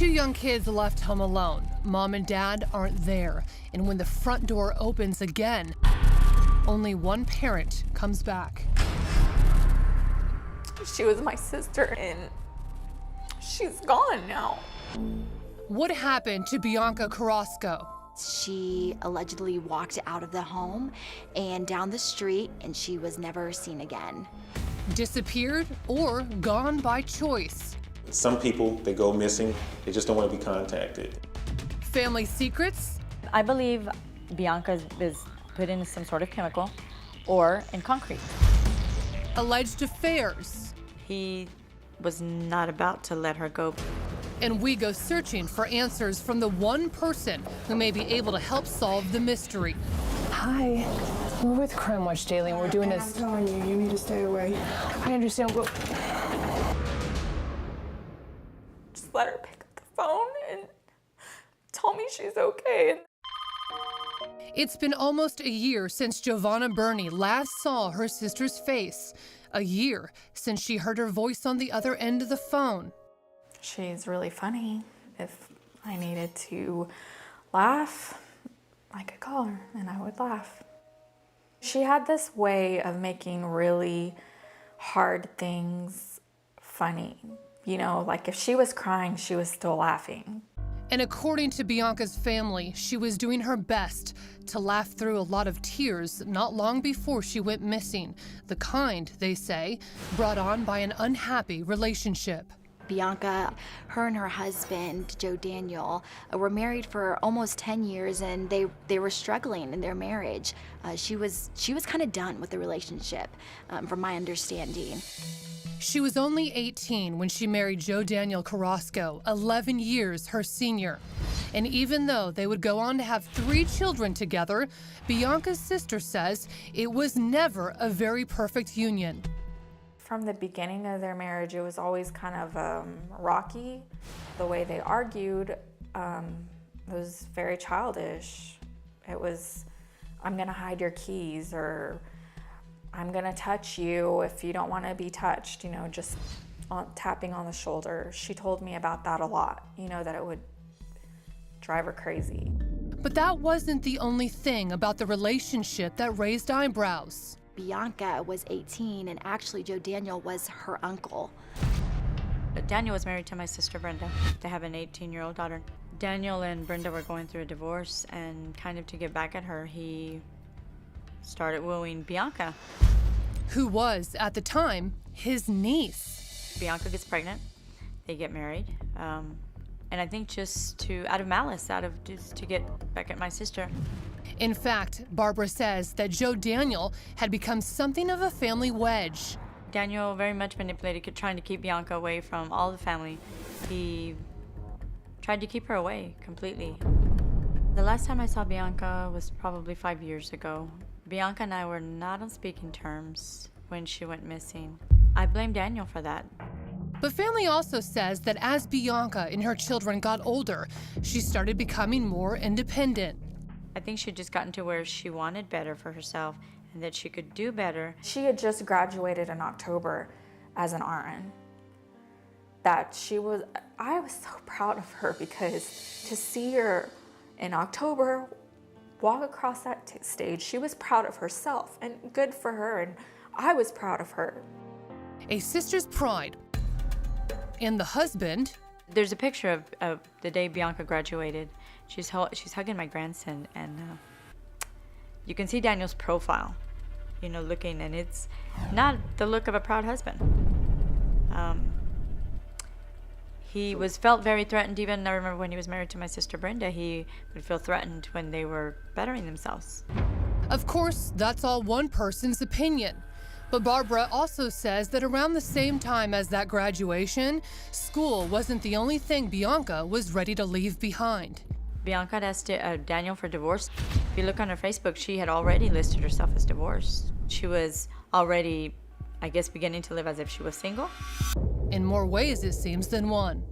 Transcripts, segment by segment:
Two young kids left home alone. Mom and dad aren't there. And when the front door opens again, only one parent comes back. She was my sister, and she's gone now. What happened to Bianca Carrasco? She allegedly walked out of the home and down the street, and she was never seen again. Disappeared or gone by choice? Some people, they go missing, they just don't want to be contacted. Family secrets? I believe Bianca is put in some sort of chemical or in concrete. Alleged affairs? He was not about to let her go. And we go searching for answers from the one person who may be able to help solve the mystery. Hi, we're with Crime Watch Daily, and we're doing this. I'm telling you, you need to stay away. I understand, but Just let her pick up the phone and tell me she's okay. It's been almost a year since Giovanna Burney last saw her sister's face. A year since she heard her voice on the other end of the phone. She's really funny. If I needed to laugh, I could call her and I would laugh. She had this way of making really hard things funny. You know, like if she was crying, she was still laughing. And according to Bianca's family, she was doing her best to laugh through a lot of tears not long before she went missing. The kind, they say, brought on by an unhappy relationship. Bianca, her and her husband, Joe Daniel, were married for almost 10 years, and they were struggling in their marriage. She was kind of done with the relationship, from my understanding. She was only 18 when she married Joe Daniel Carrasco, 11 years her senior. And even though they would go on to have 3 children together, Bianca's sister says it was never a very perfect union. From the beginning of their marriage, it was always kind of rocky. The way they argued was very childish. It was, I'm gonna hide your keys, or I'm gonna touch you if you don't wanna be touched, you know, just tapping on the shoulder. She told me about that a lot, you know, that it would drive her crazy. But that wasn't the only thing about the relationship that raised eyebrows. Bianca was 18, and actually Joe Daniel was her uncle. Daniel was married to my sister Brenda. They have an 18-year-old daughter. Daniel and Brenda were going through a divorce, and kind of to get back at her, he started wooing Bianca, Who was, at the time, his niece. Bianca gets pregnant, they get married, and I think just out of malice, just to get back at my sister. In fact, Barbara says that Joe Daniel had become something of a family wedge. Daniel very much manipulated, trying to keep Bianca away from all the family. He tried to keep her away completely. The last time I saw Bianca was probably 5 years ago. Bianca and I were not on speaking terms when she went missing. I blame Daniel for that. But family also says that as Bianca and her children got older, she started becoming more independent. I think she'd just gotten to where she wanted better for herself and that she could do better. She had just graduated in October as an RN. I was so proud of her, because to see her in October walk across that stage, she was proud of herself, and good for her, and I was proud of her. A sister's pride. And the husband. There's a picture of the day Bianca graduated. She's hugging my grandson, and you can see Daniel's profile, you know, looking, and it's not the look of a proud husband. He felt very threatened. Even I remember when he was married to my sister Brenda, he would feel threatened when they were bettering themselves. Of course, that's all one person's opinion. But Barbara also says that around the same time as that graduation, school wasn't the only thing Bianca was ready to leave behind. Bianca had asked Daniel for divorce. If you look on her Facebook, she had already listed herself as divorced. She was already, I guess, beginning to live as if she was single. In more ways, it seems, than one.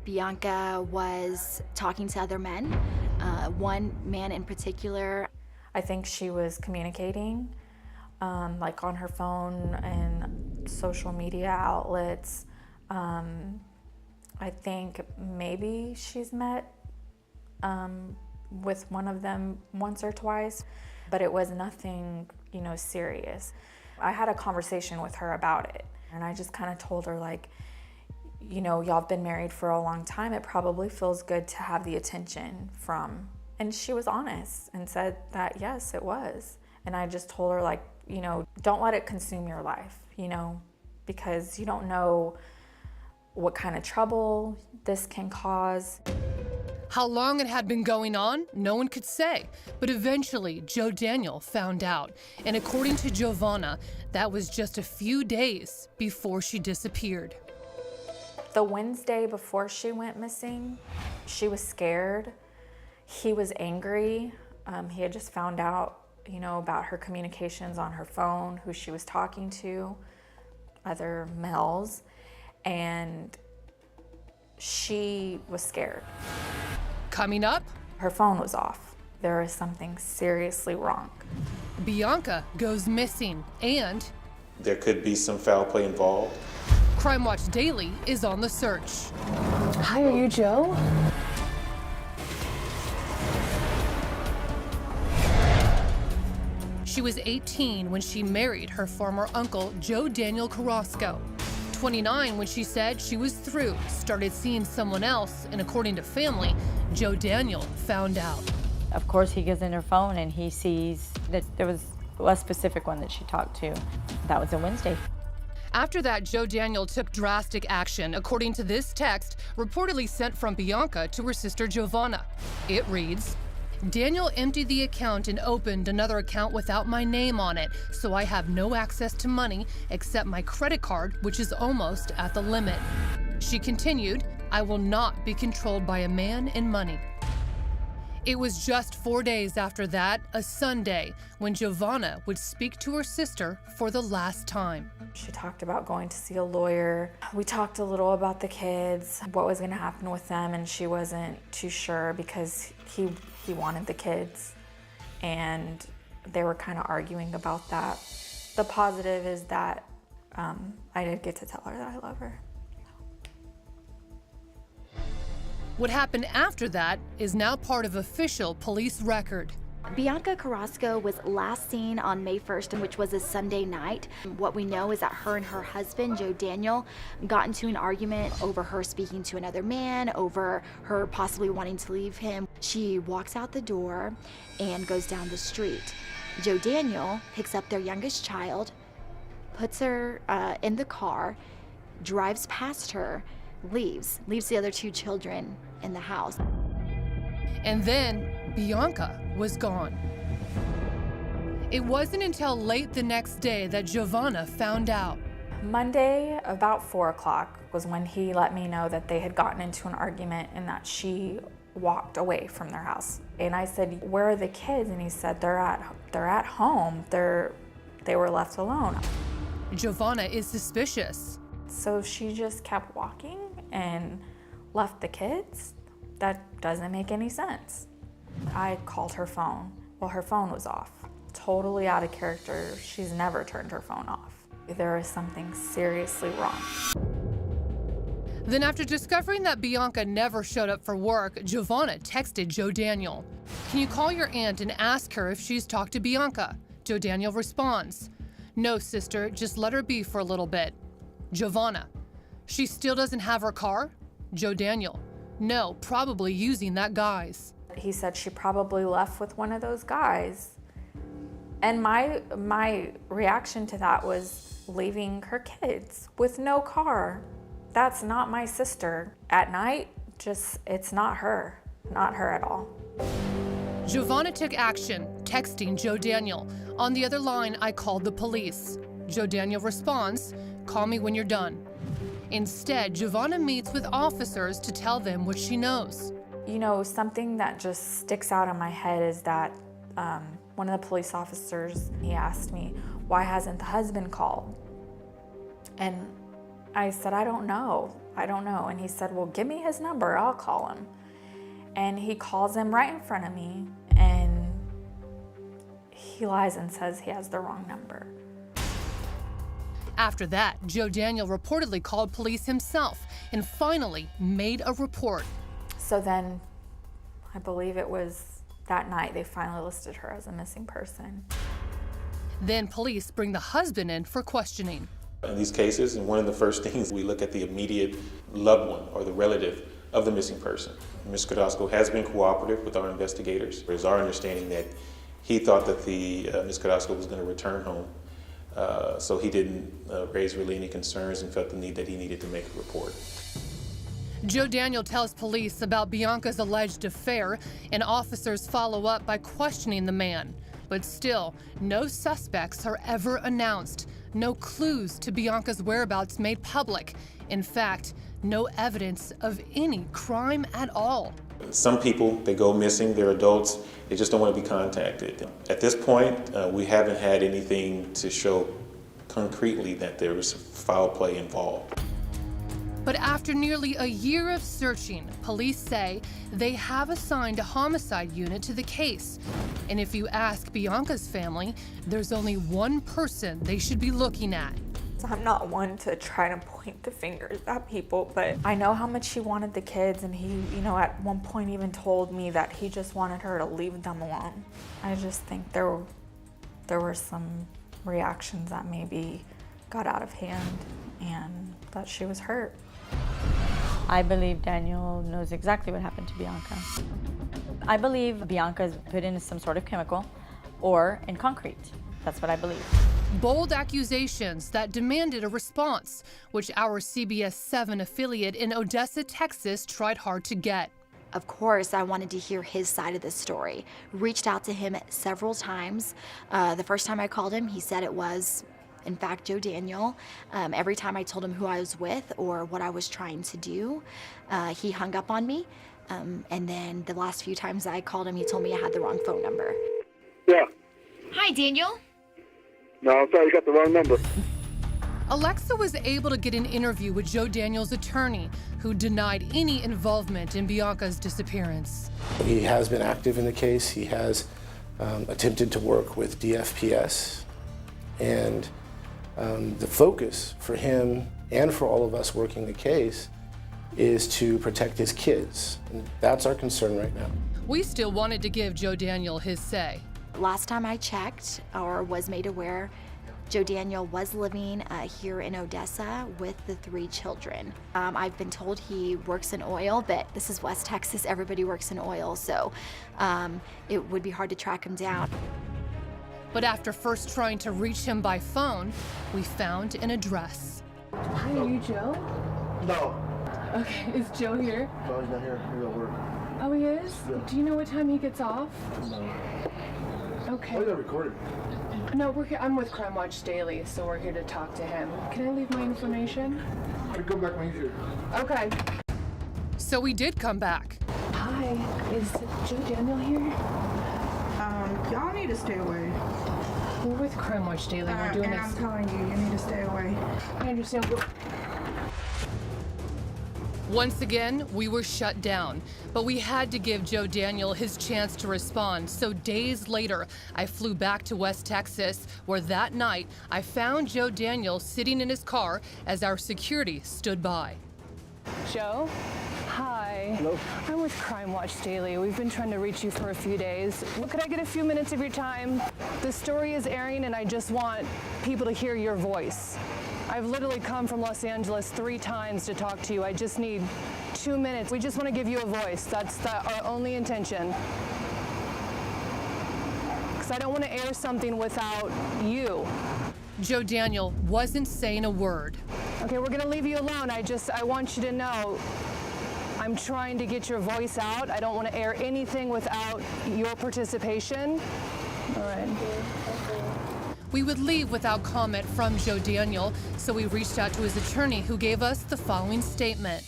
Bianca was talking to other men, one man in particular. I think she was communicating, like on her phone and social media outlets, I think maybe she's met with one of them once or twice, but it was nothing, serious. I had a conversation with her about it, and I just kind of told her, like, y'all have been married for a long time. It probably feels good to have the attention from, and she was honest and said that, yes, it was. And I just told her, like, don't let it consume your life, because you don't know what kind of trouble this can cause. How long it had been going on, no one could say. But eventually, Joe Daniel found out. And according to Giovanna, that was just a few days before she disappeared. The Wednesday before she went missing, she was scared. He was angry. He had just found out, about her communications on her phone, who she was talking to, other males, and she was scared. Coming up, her phone was off. There was something seriously wrong. Bianca goes missing, and There could be some foul play involved. Crime Watch Daily is on the search. Hi, are you Joe? She was 18 when she married her former uncle, Joe Daniel Carrasco. 29 when she said she was through, started seeing someone else, and according to family, Joe Daniel found out. Of course, he gets in her phone and he sees that there was a specific one that she talked to. That was a Wednesday. After that, Joe Daniel took drastic action, according to this text reportedly sent from Bianca to her sister Giovanna. It reads, Daniel emptied the account and opened another account without my name on it, so I have no access to money except my credit card, which is almost at the limit. She continued, I will not be controlled by a man and money. It was just 4 days after that, a Sunday, when Giovanna would speak to her sister for the last time. She talked about going to see a lawyer. We talked a little about the kids, what was going to happen with them, and she wasn't too sure because he wanted the kids, and they were kind of arguing about that. The positive is that I did get to tell her that I love her. What happened after that is now part of official police record. Bianca Carrasco was last seen on May 1st, which was a Sunday night. What we know is that her and her husband, Joe Daniel, got into an argument over her speaking to another man, over her possibly wanting to leave him. She walks out the door and goes down the street. Joe Daniel picks up their youngest child, puts her in the car, drives past her, leaves the other two children in the house. And then Bianca was gone. It wasn't until late the next day that Giovanna found out. Monday, about 4 o'clock, was when he let me know that they had gotten into an argument and that she walked away from their house. And I said, where are the kids? And he said, they're at home. They were left alone. Giovanna is suspicious. So she just kept walking and left the kids? That doesn't make any sense. I called her phone. Well, her phone was off. Totally out of character. She's never turned her phone off. There is something seriously wrong. Then after discovering that Bianca never showed up for work, Giovanna texted Joe Daniel. Can you call your aunt and ask her if she's talked to Bianca? Joe Daniel responds, no, sister, just let her be for a little bit. Giovanna, she still doesn't have her car? Joe Daniel, no, probably using that guy's. He said she probably left with one of those guys. And my reaction to that was leaving her kids with no car. That's not my sister. At night, it's not her at all. Giovanna took action, texting Joe Daniel. On the other line, I called the police. Joe Daniel responds, call me when you're done. Instead, Giovanna meets with officers to tell them what she knows. Something that just sticks out in my head is that one of the police officers, he asked me, why hasn't the husband called? And I said, I don't know. And he said, well, give me his number, I'll call him. And he calls him right in front of me, and he lies and says he has the wrong number. After that, Joe Daniel reportedly called police himself and finally made a report. So then, I believe it was that night they finally listed her as a missing person. Then police bring the husband in for questioning. In these cases, and one of the first things, we look at the immediate loved one or the relative of the missing person. Mr. Carrasco has been cooperative with our investigators. It is our understanding that he thought that Ms. Carrasco was going to return home, so he didn't raise really any concerns and felt the need that he needed to make a report. Joe Daniel tells police about Bianca's alleged affair, and officers follow up by questioning the man. But still, no suspects are ever announced, no clues to Bianca's whereabouts made public. In fact, no evidence of any crime at all. Some people, they go missing, they're adults, they just don't want to be contacted. At this point, we haven't had anything to show concretely that there was foul play involved. But after nearly a year of searching, police say they have assigned a homicide unit to the case. And if you ask Bianca's family, there's only one person they should be looking at. I'm not one to try to point the fingers at people, but I know how much he wanted the kids, and he, at one point even told me that he just wanted her to leave them alone. I just think there were some reactions that maybe got out of hand and that she was hurt. I believe Daniel knows exactly what happened to Bianca. I believe Bianca's put in some sort of chemical or in concrete. That's what I believe. Bold accusations that demanded a response, which our CBS 7 affiliate in Odessa, Texas tried hard to get. Of course, I wanted to hear his side of the story. Reached out to him several times. The first time I called him, he said it was, in fact, Joe Daniel. Every time I told him who I was with or what I was trying to do, he hung up on me. And then the last few times I called him, he told me I had the wrong phone number. Yeah. Hi, Daniel. No, I'm sorry, you got the wrong number. Alexa was able to get an interview with Joe Daniel's attorney, who denied any involvement in Bianca's disappearance. He has been active in the case. He has attempted to work with DFPS. And the focus for him and for all of us working the case is to protect his kids. And that's our concern right now. We still wanted to give Joe Daniel his say. Last time I checked or was made aware, Joe Daniel was living here in Odessa with the 3 children. I've been told he works in oil, but this is West Texas, everybody works in oil, so it would be hard to track him down. But after first trying to reach him by phone, we found an address. Hi, are you Joe? No. Okay, is Joe here? No, he's not here. He's at work. Oh, he is? Yeah. Do you know what time he gets off? No. Okay. Oh, you got recorded. No, we're here. I'm with Crime Watch Daily, so we're here to talk to him. Can I leave my information? You come back when he's here. Okay. So we did come back. Hi, is Joe Daniel here? Y'all need to stay away. We're with Crime Watch Daily. We're doing and I'm this. telling you, you need to stay away. I understand. Once again, we were shut down, but we had to give Joe Daniel his chance to respond. So days later, I flew back to West Texas, where that night I found Joe Daniel sitting in his car as our security stood by. Joe? Hi. Hello? I'm with Crime Watch Daily. We've been trying to reach you for a few days. Could I get a few minutes of your time? The story is airing, and I just want people to hear your voice. I've literally come from Los Angeles 3 times to talk to you. I just need 2 minutes. We just want to give you a voice. That's our only intention. Because I don't want to air something without you. Joe Daniel wasn't saying a word. Okay, we're going to leave you alone. I want you to know I'm trying to get your voice out. I don't want to air anything without your participation. All right. We would leave without comment from Joe Daniel, so we reached out to his attorney, who gave us the following statement.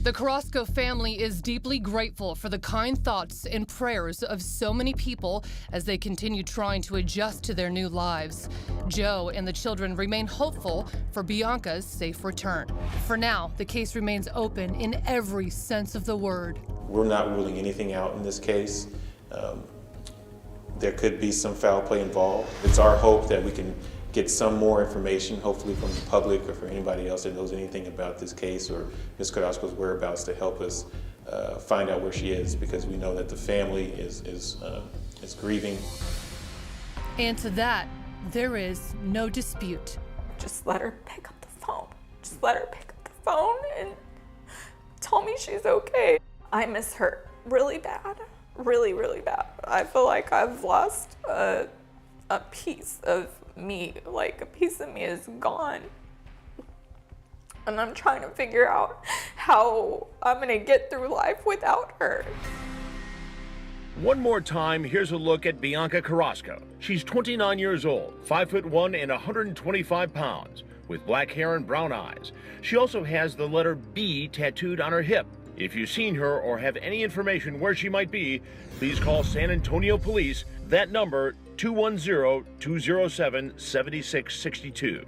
The Carrasco family is deeply grateful for the kind thoughts and prayers of so many people as they continue trying to adjust to their new lives. Joe and the children remain hopeful for Bianca's safe return. For now, the case remains open in every sense of the word. We're not ruling anything out in this case. There could be some foul play involved. It's our hope that we can get some more information, hopefully from the public or for anybody else that knows anything about this case or Ms. Carrasco's whereabouts, to help us find out where she is, because we know that the family is grieving. And to that, there is no dispute. Just let her pick up the phone. Just let her pick up the phone and tell me she's okay. I miss her really bad, really, really bad. I feel like I've lost a piece of me, like a piece of me is gone. And I'm trying to figure out how I'm gonna get through life without her. One more time, here's a look at Bianca Carrasco. She's 29 years old, 5'1" and 125 pounds, with black hair and brown eyes. She also has the letter B tattooed on her hip. If you've seen her or have any information where she might be, please call San Antonio Police. That number, 210-207-7662.